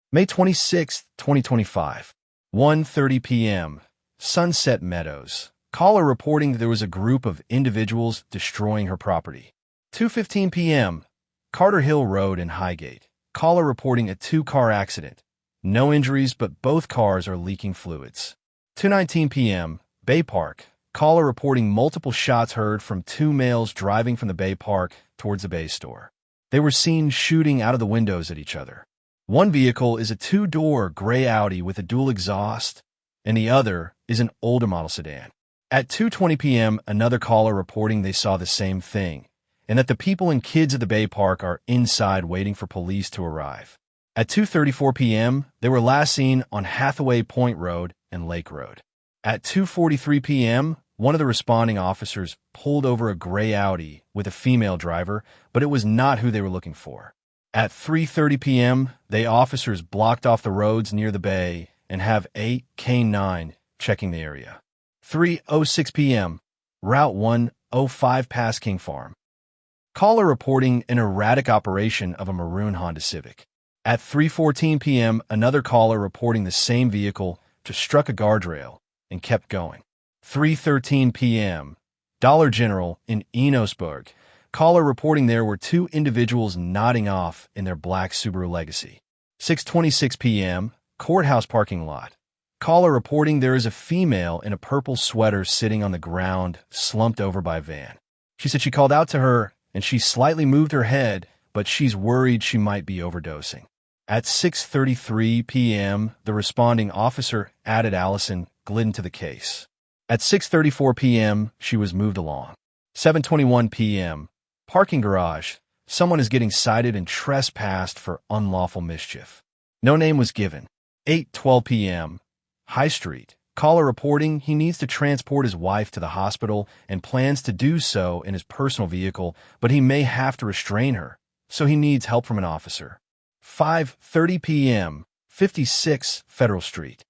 May 26, 2025. 1:30 p.m. Sunset Meadows. Caller reporting that there was a group of individuals destroying her property. 2:15 p.m. Carter Hill Road in Highgate. Caller reporting a two-car accident. No injuries, but both cars are leaking fluids. 2:19 p.m. Bay Park. Caller reporting multiple shots heard from two males driving from the Bay Park towards the Bay store. They were seen shooting out of the windows at each other. One vehicle is a two-door gray Audi with a dual exhaust, and the other is an older model sedan. At 2:20 p.m., another caller reporting they saw the same thing, and that the people and kids at the Bay Park are inside waiting for police to arrive. At 2:34 p.m., they were last seen on Hathaway Point Road and Lake Road. At 2:43 p.m., one of the responding officers pulled over a gray Audi with a female driver, but it was not who they were looking for. At 3:30 p.m., the officers blocked off the roads near the bay and have a K-9 checking the area. 3:06 p.m., Route 105 past King Farm. Caller reporting an erratic operation of a maroon Honda Civic. At 3:14 p.m., another caller reporting the same vehicle just struck a guardrail and kept going. 3:13 p.m., Dollar General in Enosburg. Caller reporting there were two individuals nodding off in their black Subaru Legacy. 6:26 p.m., Courthouse parking lot. Caller reporting there is a female in a purple sweater sitting on the ground, slumped over by a van. She said she called out to her, and she slightly moved her head, but she's worried she might be overdosing. At 6:33 p.m., the responding officer added Allison Glidden to the case. At 6:34 p.m., she was moved along. 7:21 p.m., parking garage. Someone is getting cited and trespassed for unlawful mischief. No name was given. 8:12 p.m., High Street. Caller reporting he needs to transport his wife to the hospital and plans to do so in his personal vehicle, but he may have to restrain her, so he needs help from an officer. 5:30 p.m., 56 Federal Street.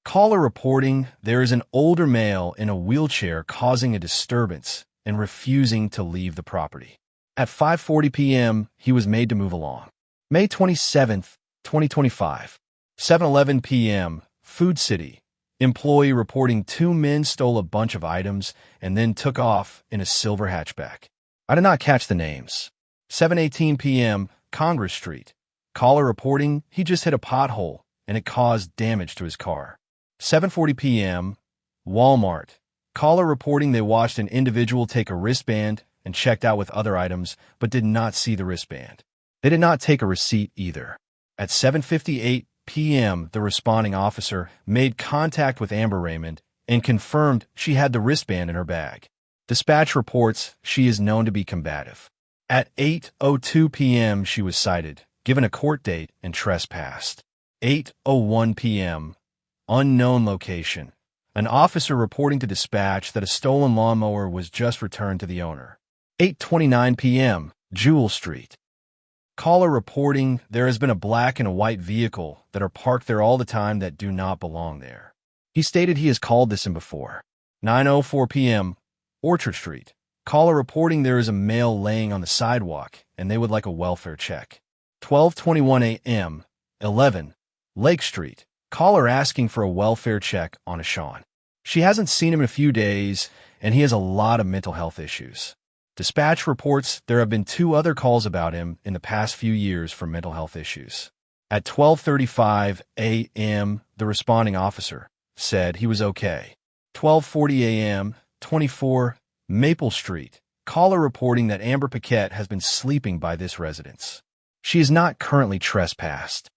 Caller reporting there is an older male in a wheelchair causing a disturbance and refusing to leave the property. At 5:40 p.m., he was made to move along. May 27, 2025. 7:11 p.m., Food City. Employee reporting two men stole a bunch of items and then took off in a silver hatchback. I did not catch the names. 7:18 p.m., Congress Street. Caller reporting he just hit a pothole and it caused damage to his car. 7:40 p.m., Walmart. Caller reporting they watched an individual take a wristband and checked out with other items, but did not see the wristband. They did not take a receipt either. At 7:58 p.m., the responding officer made contact with Amber Raymond and confirmed she had the wristband in her bag. Dispatch reports she is known to be combative. At 8:02 p.m., she was cited, given a court date, and trespassed. 8:01 p.m., unknown location. An officer reporting to dispatch that a stolen lawnmower was just returned to the owner. 8:29 p.m., Jewel Street. Caller reporting there has been a black and a white vehicle that are parked there all the time that do not belong there. He stated he has called this in before. 9:04 p.m., Orchard Street. Caller reporting there is a male laying on the sidewalk and they would like a welfare check. 12:21 a.m., 11, Lake Street. Caller asking for a welfare check on a Sean. She hasn't seen him in a few days, and he has a lot of mental health issues. Dispatch reports there have been two other calls about him in the past few years for mental health issues. At 12:35 a.m., the responding officer said he was okay. 12:40 a.m., 24, Maple Street. Caller reporting that Amber Paquette has been sleeping by this residence. She is not currently trespassed.